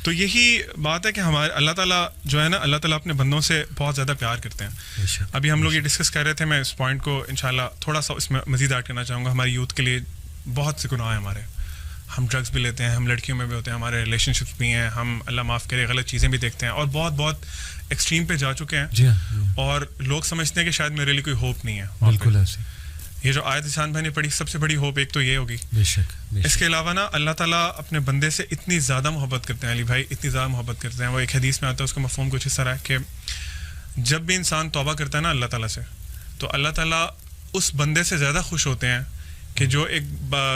تو یہی بات ہے کہ ہمارے اللہ تعالیٰ جو ہے نا، اللہ تعالیٰ اپنے بندوں سے بہت زیادہ پیار کرتے ہیں. ابھی ہم لوگ یہ ڈسکس کر رہے تھے، میں اس پوائنٹ کو انشاءاللہ تھوڑا سا اس میں مزید ایڈ کرنا چاہوں گا. ہماری یوتھ کے لیے بہت سے گناہ ہیں ہمارے. ہم ڈرگس بھی لیتے ہیں، ہم لڑکیوں میں بھی ہوتے ہیں، ہمارے ریلیشن شپس بھی ہیں، ہم اللہ معاف کرے غلط چیزیں بھی دیکھتے ہیں اور بہت بہت ایکسٹریم پہ جا چکے ہیں. اور لوگ سمجھتے ہیں کہ شاید میرے لیے کوئی ہوپ نہیں ہے. بالکل ایسے یہ جو آیت احسان بھائی نے پڑھی، سب سے بڑی ہوپ ایک تو یہ ہوگی. بے شک. اس کے علاوہ نا اللہ تعالیٰ اپنے بندے سے اتنی زیادہ محبت کرتے ہیں علی بھائی، اتنی زیادہ محبت کرتے ہیں. وہ ایک حدیث میں آتا ہے، اس کا مفہوم کچھ اس طرح ہے کہ جب بھی انسان توبہ کرتا ہے نا اللہ تعالیٰ سے، تو اللہ تعالیٰ اس بندے سے زیادہ خوش ہوتے ہیں کہ جو ایک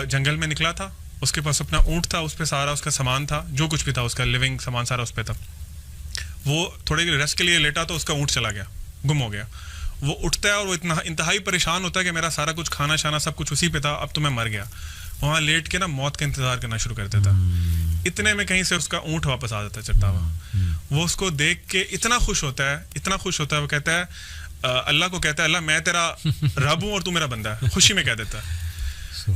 جنگل میں نکلا تھا، اس کے پاس اپنا اونٹ تھا، اس پہ سارا اس کا سامان تھا، جو کچھ بھی تھا اس کا لیونگ سامان سارا اس پہ تھا. وہ تھوڑے ریسٹ کے لیے لیٹا تو اس کا اونٹ چلا گیا، گم ہو گیا. وہ اٹھتا ہے اور وہ اتنا انتہائی پریشان ہوتا ہے کہ میرا سارا کچھ کھانا شانا سب کچھ اسی پہ تھا، اب تو میں مر گیا. وہاں لیٹ کے نا موت کا انتظار کرنا شروع کر دیتا. اتنے میں کہیں سے اس کا اونٹ واپس آ جاتا ہے چلتا ہوا. وہ اس کو دیکھ کے اتنا خوش ہوتا ہے، اتنا خوش ہوتا ہے، وہ کہتا ہے اللہ کو کہتا ہے اللہ میں تیرا رب ہوں اور تو میرا بندہ ہے. خوشی میں کہہ دیتا ہے.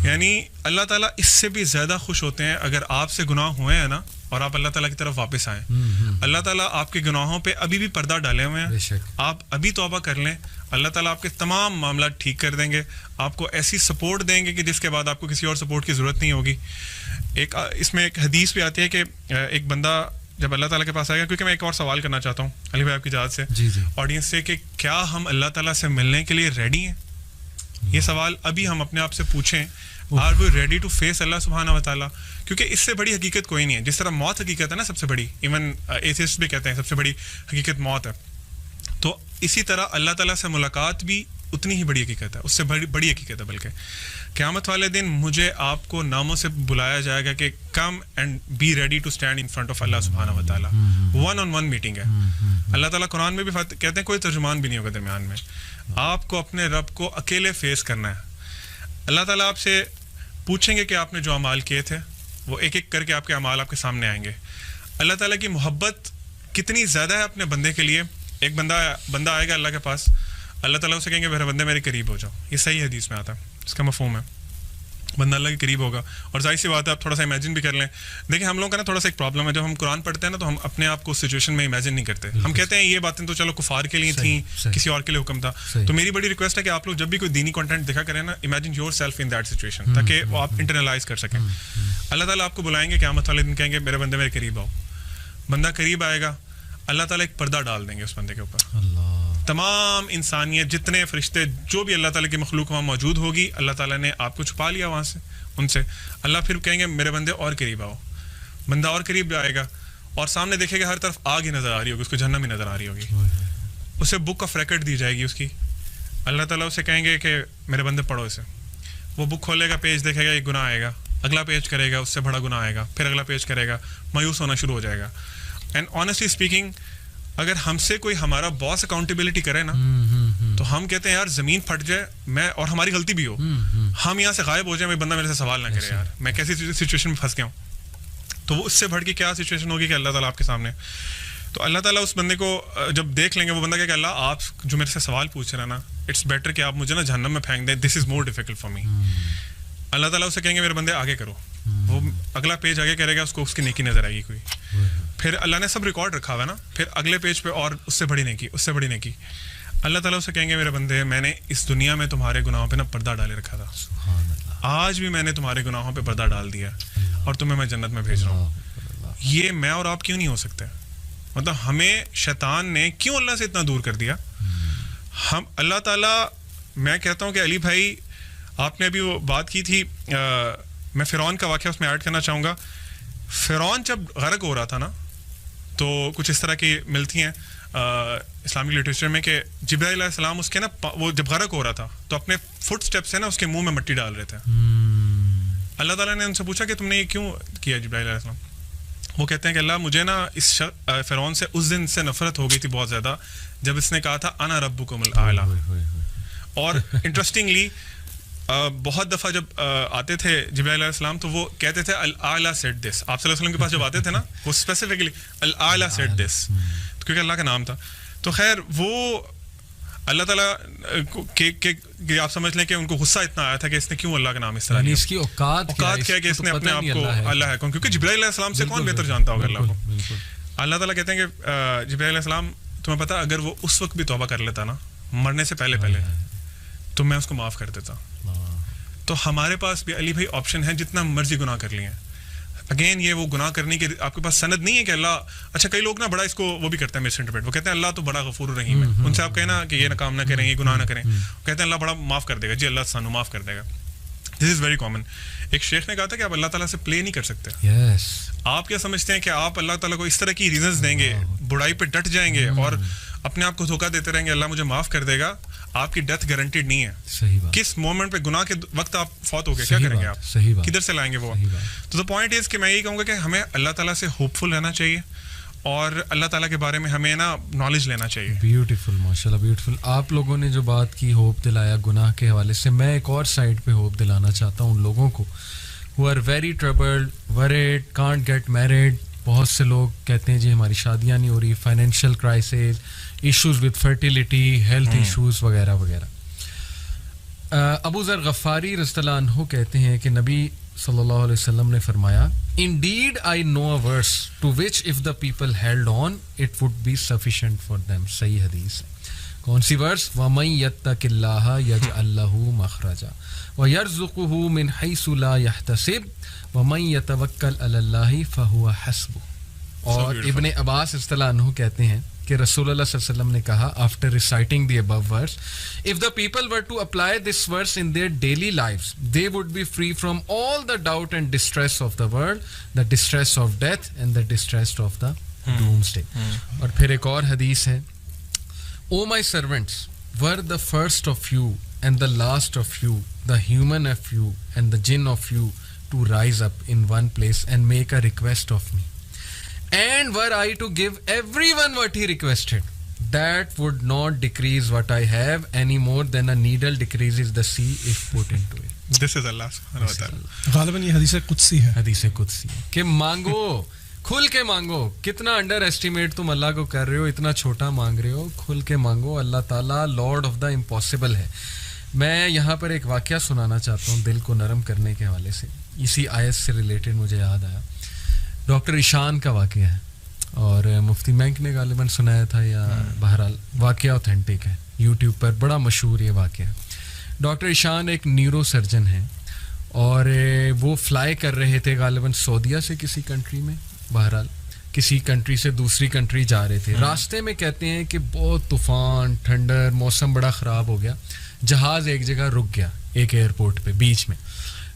یعنی اللہ تعالیٰ اس سے بھی زیادہ خوش ہوتے ہیں اگر آپ سے گناہ ہوئے ہیں نا اور آپ اللہ تعالیٰ کی طرف واپس آئیں. اللہ تعالیٰ آپ کے گناہوں پہ ابھی بھی پردہ ڈالے ہوئے ہیں. آپ ابھی توبہ کر لیں، اللہ تعالیٰ آپ کے تمام معاملات ٹھیک کر دیں گے. آپ کو ایسی سپورٹ دیں گے کہ جس کے بعد آپ کو کسی اور سپورٹ کی ضرورت نہیں ہوگی. اس میں ایک حدیث بھی آتی ہے کہ ایک بندہ جب اللہ تعالیٰ کے پاس آئے گا، کیونکہ میں ایک اور سوال کرنا چاہتا ہوں علی بھائی آپ کی اجازت سے آڈینس سے، کہ کیا ہم اللہ تعالیٰ سے ملنے کے لیے ریڈی ہیں؟ یہ سوال ابھی ہم اپنے آپ سے پوچھیں. Are we ready to face Allah سبحانہ و تعالیٰ؟ کیونکہ اس سے بڑی حقیقت کوئی نہیں ہے. جس طرح موت حقیقت ہے نا سب سے بڑی، ایون ایتھیسٹ بھی کہتے ہیں سب سے بڑی حقیقت موت ہے، تو اسی طرح اللہ تعالیٰ سے ملاقات بھی اتنی ہی بڑی حقیقت ہے، اس سے بڑی حقیقت ہے. بلکہ قیامت والے دن مجھے آپ کو ناموں سے بلایا جائے گا کہ come and be ready to stand in front of Allah سبحانہ و تعالیٰ. 1-on-1 میٹنگ ہے. اللہ تعالیٰ قرآن میں بھی کہتے ہیں کوئی ترجمان بھی نہیں ہوگا درمیان میں. آپ کو اپنے رب کو اکیلے فیس کرنا ہے. اللہ تعالیٰ آپ سے پوچھیں گے کہ آپ نے جو اعمال کیے تھے، وہ ایک ایک کر کے آپ کے اعمال آپ کے سامنے آئیں گے. اللہ تعالیٰ کی محبت کتنی زیادہ ہے اپنے بندے کے لیے. ایک بندہ آئے گا اللہ کے پاس، اللہ تعالیٰ اسے کہیں گے میرے بندے میرے قریب ہو جاؤ. یہ صحیح حدیث میں آتا ہے، اس کا مفہوم ہے بندہ اللہ کے قریب ہوگا. اور ظاہر سی بات ہے آپ تھوڑا سا امیجن بھی کر لیں. دیکھیں ہم لوگوں کا نا تھوڑا سا ایک پرابلم ہے، جب ہم قرآن پڑھتے ہیں نا تو ہم اپنے آپ کو اس سچویشن میں امیجن نہیں کرتے. ہم کہتے ہیں یہ باتیں تو چلو کفار کے لیے تھیں، کسی اور کے لیے حکم تھا. تو میری بڑی ریکویسٹ ہے کہ آپ لوگ جب بھی کوئی دینی کنٹینٹ دیکھا کریں نا، imagine your self in that situation, تاکہ وہ آپ انٹرنلائز کر سکیں. اللہ تعالیٰ آپ کو بلائیں گے قیامت والے دن، کہیں گے میرے بندے میرے قریب آؤ. بندہ قریب آئے گا، اللہ تعالیٰ ایک پردہ ڈال دیں گے اس بندے کے اوپر. تمام انسانیت، جتنے فرشتے، جو بھی اللہ تعالیٰ کی مخلوق وہاں موجود ہوگی، اللہ تعالیٰ نے آپ کو چھپا لیا وہاں سے، ان سے. اللہ پھر کہیں گے میرے بندے اور قریب آؤ. بندہ اور قریب آئے گا اور سامنے دیکھے گا ہر طرف آگ ہی نظر آ رہی ہوگی، اس کو جہنم ہی نظر آ رہی ہوگی. اسے بک آف ریکارڈ دی جائے گی اس کی. اللہ تعالیٰ اسے کہیں گے کہ میرے بندے پڑھو اسے. وہ بک کھولے گا، پیج دیکھے گا، ایک گناہ آئے گا. اگلا پیج کرے گا، اس سے بڑا گناہ آئے گا. پھر اگلا پیج کرے گا، مایوس ہونا شروع ہو جائے گا. اینڈ آنیسٹلی اسپیکنگ، اگر ہم سے کوئی ہمارا باس اکاؤنٹیبلٹی کرے نا، تو ہم کہتے ہیں یار زمین پھٹ جائے، میں اور ہماری غلطی بھی ہو، ہم یہاں سے غائب ہو جائیں، بندہ میرے سے سوال نہ کرے یار میں کیسی سچویشن میں پھنس گیا ہوں. تو وہ اس سے بڑھ کے کیا سچویشن ہوگی کہ اللہ تعالیٰ آپ کے سامنے. تو اللہ تعالیٰ اس بندے کو جب دیکھ لیں گے، وہ بندہ کہ اللہ آپ جو میرے سے سوال پوچھ رہے ہیں نا، اٹس بیٹر کہ آپ مجھے نا جہنم میں پھینک دیں، دس از مور ڈیفیکلٹ فار می. اللہ تعالیٰ اسے کہیں گے میرے بندے آگے کرو. وہ اگلا پیج آگے کرے گا، اس کو اس کی نیکی نظر آئے گی کوئی. پھر اللہ نے سب ریکارڈ رکھا ہوا ہے نا، پھر اگلے پیج پہ اور اس سے بڑی نیکی، اس سے بڑی نیکی. اللہ تعالیٰ اسے کہیں گے میرے بندے میں نے اس دنیا میں تمہارے گناہوں پہ نا پردہ ڈالے رکھا تھا، آج بھی میں نے تمہارے گناہوں پہ پردہ ڈال دیا اور تمہیں میں جنت میں بھیج رہا ہوں. یہ میں اور آپ کیوں نہیں ہو سکتے؟ مطلب ہمیں شیطان نے کیوں اللہ سے اتنا دور کر دیا؟ ہم اللہ تعالیٰ، میں کہتا ہوں کہ علی بھائی آپ نے ابھی وہ بات کی تھی، میں فرعون کا واقعہ اس میں ایڈ کرنا چاہوں گا. فرعون جب غرق ہو رہا تھا نا، تو کچھ اس طرح کی ملتی ہیں اسلامک لٹریچر میں کہ جبرائیل علیہ السلام اس کے نا، وہ جب غرق ہو رہا تھا تو اپنے فٹ اسٹیپ سے نا اس کے منہ میں مٹی ڈال رہے تھے. اللہ تعالیٰ نے ان سے پوچھا کہ تم نے یہ کیوں کیا جبرائیل علیہ السلام؟ وہ کہتے ہیں کہ اللہ مجھے نا اس فرعون سے اس دن سے نفرت ہو گئی تھی بہت زیادہ، جب اس نے کہا تھا انا ربکم الاعلیٰ. اور انٹرسٹنگلی بہت دفعہ جب آتے تھے جبرائیل علیہ السلام تو وہ کہتے تھے الاعلیٰ سیڈ دس. آپ صلی اللہ علیہ وسلم کے پاس جب آتے تھے نا، وہ اسپیسیفکلی الاعلیٰ سیڈ دس، کیونکہ اللہ کا نام تھا. تو خیر وہ اللہ تعالیٰ کہ آپ سمجھ لیں کہ ان کو غصہ اتنا آیا تھا کہ اس نے کیوں اللہ کا نام اس طرح لیا. اس کی اوقات کیا ہے کہ اس نے اپنے آپ کو اللہ ہے کون, کیونکہ جبرائیل علیہ السلام سے کون بہتر جانتا ہوگا اللہ کو. اللہ تعالیٰ کہتے ہیں کہ جبرائیل علیہ السلام تمہیں پتا اگر وہ اس وقت بھی توبہ کر لیتا نا مرنے سے پہلے تو میں اس کو معاف کر دیتا. تو ہمارے پاس بھی علی بھائی آپشن ہے جتنا مرضی گناہ کر لیے. اگین یہ وہ گناہ کرنے کے آپ کے پاس سند نہیں ہے کہ اللہ, اچھا کئی لوگ نا بڑا اس کو وہ بھی کرتے ہیں مس انٹرپریٹ, وہ کہتے ہیں اللہ تو بڑا غفور الرحیم ہے. ان سے آپ کہنا کہ یہ نہ کام نہ کریں, یہ گناہ نہ کریں, کہتے ہیں اللہ بڑا معاف کر دے گا. جی اللہ سانو معاف کر دے گا. دس از ویری کامن. ایک شیخ نے کہا تھا کہ آپ اللہ تعالیٰ سے پلے نہیں کر سکتے. آپ کیا سمجھتے ہیں کہ آپ اللہ تعالیٰ کو اس طرح کی ریزنز دیں گے, برائی پہ ڈٹ جائیں گے اور اپنے آپ کو دھوکہ دیتے رہیں گے اللہ مجھے معاف کر دے گا. آپ کی ڈیتھ گارنٹیڈ نہیں ہے. صحیح بات. کس مومنٹ پہ گناہ کے وقت آپ فوت ہو گئے, کیا کریں گے آپ, صحیح بات, کدھر سے لائیں گے وہ. تو دا پوائنٹ از کہ میں یہی کہوں گا کہ ہمیں اللہ تعالیٰ سے ہوپ فل رہنا چاہیے اور اللہ تعالیٰ کے بارے میں ہمیں نا نالج لینا چاہیے. بیوٹیفل, ماشاء اللہ بیوٹیفل. آپ لوگوں نے جو بات کی ہوپ دلایا گناہ کے حوالے سے, میں ایک اور سائڈ پہ ہوپ دلانا چاہتا ہوں ان لوگوں کو who are very troubled, worried, can't get married. بہت سے لوگ کہتے ہیں جی ہماری شادیاں نہیں ہو رہی, financial crisis, issues with fertility, health issues وغیرہ وغیرہ. ابو ذر غفاری رضی اللہ عنہ کہتے ہیں کہ نبی صلی اللہ علیہ وسلم نے فرمایا, Indeed I know a verse to which if the people held on it would be sufficient for them. صحیح حدیث ہے. کون سی ورس؟ وَمَن يَتَّقِ اللَّهَ يَجْعَل لَّهُ مَخْرَجًا وَيَرْزُقْهُ مِنْ حَيْثُ لَا يَحْتَسِبُ وَمَن يَتَوَكَّلْ عَلَى اللَّهِ فَهُوَ حَسْبُهُ. اور ابن عباس رضی اللہ عنہ کہتے ہیں کہ رسول اللہ صلی اللہ علیہ وسلم نے کہا after reciting the above verse, if the people were to apply this verse in their daily lives they would be free from all the doubt and distress of the world, the distress of death and the distress of the doomsday. اور پھر ایک اور حدیث ہے, O my servants, were the first of you and the last of you, the human of you and the jinn of you, to rise up in one place and make a request of me. And were I to give everyone what he requested, that would not decrease what I have any more than a needle decreases the sea if put into it. This is Allah subhanahu wa ta'ala. غالباً یہ حدیث قدسی ہے. حدیث قدسی ہے کہ مانگو, کھل کے مانگو. کتنا انڈر ایسٹیمیٹ تم اللہ کو کر رہے ہو, اتنا چھوٹا مانگ رہے ہو. کھل کے مانگو. اللہ تعالیٰ لارڈ آف دا امپاسبل ہے. میں یہاں پر ایک واقعہ سنانا چاہتا ہوں دل کو نرم کرنے کے حوالے سے. اسی آیت سے ریلیٹڈ مجھے یاد آیا. ڈاکٹر ایشان کا واقعہ ہے اور مفتی مینک نے غالباً سنایا تھا, یا بہرحال واقعہ اوتھینٹک ہے, یوٹیوب پر بڑا مشہور یہ واقعہ. ڈاکٹر ایشان ایک نیورو سرجن ہیں اور وہ فلائی کر رہے تھے غالباً سعودیہ سے کسی کنٹری میں, بہرحال کسی کنٹری سے دوسری کنٹری جا رہے تھے. راستے میں کہتے ہیں کہ بہت طوفان, ٹھنڈر, موسم بڑا خراب ہو گیا. جہاز ایک جگہ رک گیا, ایک ایئرپورٹ پہ بیچ میں.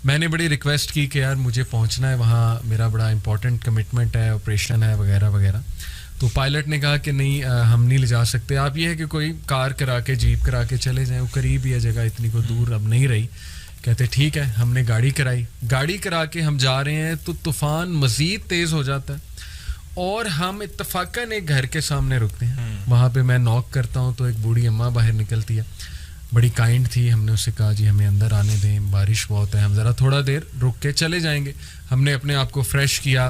میں نے بڑی ریکویسٹ کی کہ یار مجھے پہنچنا ہے وہاں, میرا بڑا امپورٹنٹ کمٹمنٹ ہے, آپریشن ہے وغیرہ وغیرہ. تو پائلٹ نے کہا کہ نہیں ہم نہیں لے جا سکتے, آپ یہ ہے کہ کوئی کار کرا کے, جیپ کرا کے چلے جائیں, وہ قریب ہی ہے جگہ, اتنی کو دور اب نہیں رہی. کہتے ٹھیک ہے. ہم نے گاڑی کرائی, گاڑی کرا کے ہم جا رہے ہیں تو طوفان مزید تیز ہو جاتا ہے اور ہم اتفاقاً ایک گھر کے سامنے رکتے ہیں. وہاں پہ میں نوک کرتا ہوں تو ایک بوڑھی اماں باہر نکلتی ہے, بڑی کائنڈ تھی. ہم نے اسے کہا جی ہمیں اندر آنے دیں, بارش بہت ہے, ہم ذرا تھوڑا دیر رک کے چلے جائیں گے. ہم نے اپنے آپ کو فریش کیا.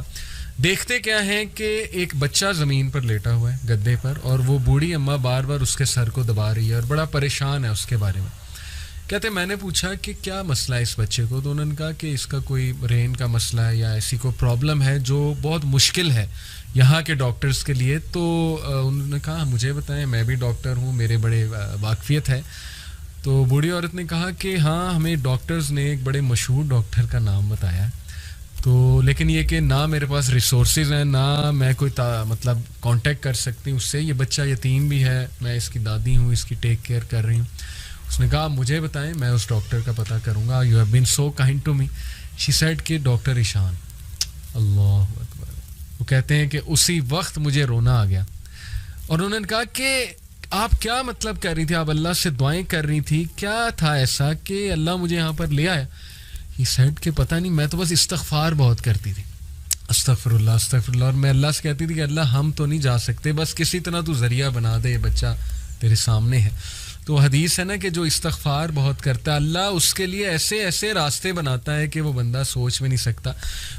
دیکھتے کیا ہیں کہ ایک بچہ زمین پر لیٹا ہوا ہے گدے پر, اور وہ بوڑھی اماں بار بار اس کے سر کو دبا رہی ہے اور بڑا پریشان ہے اس کے بارے میں. کہتے میں نے پوچھا کہ کیا مسئلہ ہے اس بچے کو, تو انہوں نے کہا کہ اس کا کوئی برین کا مسئلہ ہے یا ایسی کوئی پرابلم ہے جو بہت مشکل ہے یہاں کے ڈاکٹرز کے لیے. تو انہوں نے کہا مجھے بتائیں, میں بھی ڈاکٹر ہوں, میرے بڑے واقفیت ہے. تو بوڑھی عورت نے کہا کہ ہاں ہمیں ڈاکٹرز نے ایک بڑے مشہور ڈاکٹر کا نام بتایا ہے, تو لیکن یہ کہ نہ میرے پاس ریسورسز ہیں, نہ میں کوئی مطلب کانٹیکٹ کر سکتی ہوں اس سے. یہ بچہ یتیم بھی ہے, میں اس کی دادی ہوں, اس کی ٹیک کیئر کر رہی ہوں. اس نے کہا مجھے بتائیں, میں اس ڈاکٹر کا پتہ کروں گا. You have been so kind to me. She said کہ ڈاکٹر ایشان. اللہ اکبر. وہ کہتے ہیں کہ اسی وقت مجھے رونا آ گیا. اور انہوں نے کہا کہ آپ کیا مطلب کر رہی تھی, آپ اللہ سے دعائیں کر رہی تھی, کیا تھا ایسا کہ اللہ مجھے یہاں پر لے آیا؟ یہ سیٹ کہ پتہ نہیں, میں تو بس استغفار بہت کرتی تھی, استغفر اللہ استغفر اللہ, اور میں اللہ سے کہتی تھی کہ اللہ ہم تو نہیں جا سکتے, بس کسی طرح تو ذریعہ بنا دے, یہ بچہ تیرے سامنے ہے. تو حدیث ہے نا کہ جو استغفار بہت کرتا ہے اللہ اس کے لیے ایسے ایسے راستے بناتا ہے کہ وہ بندہ سوچ بھی نہیں سکتا.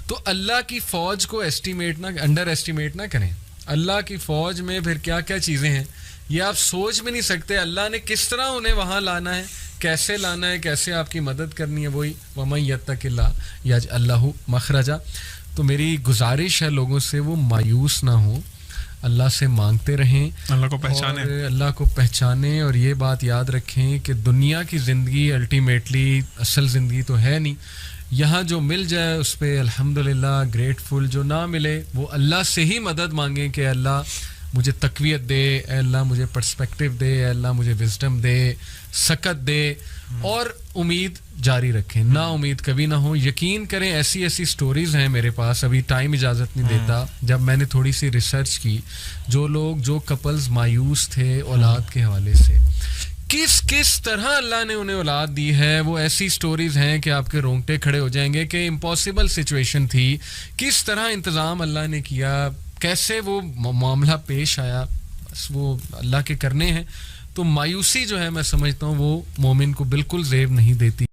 تو اللہ کی فوج کو انڈر ایسٹیمیٹ نہ کریں. اللہ کی فوج میں پھر کیا کیا چیزیں ہیں یہ آپ سوچ بھی نہیں سکتے. اللہ نے کس طرح انہیں وہاں لانا ہے, کیسے لانا ہے, کیسے آپ کی مدد کرنی ہے. وہی وَمَن يَتَّقِ اللَّهَ يَجْعَل لَهُ مَخْرَجًا. تو میری گزارش ہے لوگوں سے وہ مایوس نہ ہوں, اللہ سے مانگتے رہیں, اللہ کو پہچانیں, اور اللہ کو پہچانیں. اور یہ بات یاد رکھیں کہ دنیا کی زندگی الٹیمیٹلی اصل زندگی تو ہے نہیں. یہاں جو مل جائے اس پہ الحمدللہ گریٹفل, جو نہ ملے وہ اللہ سے ہی مدد مانگیں کہ اللہ مجھے تقویت دے, اے اللہ مجھے پرسپیکٹیو دے, اے اللہ مجھے وزڈم دے, سکت دے, اور امید جاری رکھیں, نا امید کبھی نہ ہو. یقین کریں ایسی ایسی سٹوریز ہیں میرے پاس, ابھی ٹائم اجازت نہیں دیتا. جب میں نے تھوڑی سی ریسرچ کی, جو کپلز مایوس تھے اولاد کے حوالے سے, کس طرح اللہ نے انہیں اولاد دی ہے, وہ ایسی سٹوریز ہیں کہ آپ کے رونگٹے کھڑے ہو جائیں گے کہ امپاسبل سچویشن تھی, کس طرح انتظام اللہ نے کیا, کیسے وہ معاملہ پیش آیا. بس وہ اللہ کے کرنے ہیں. تو مایوسی جو ہے میں سمجھتا ہوں وہ مومن کو بالکل زیب نہیں دیتی.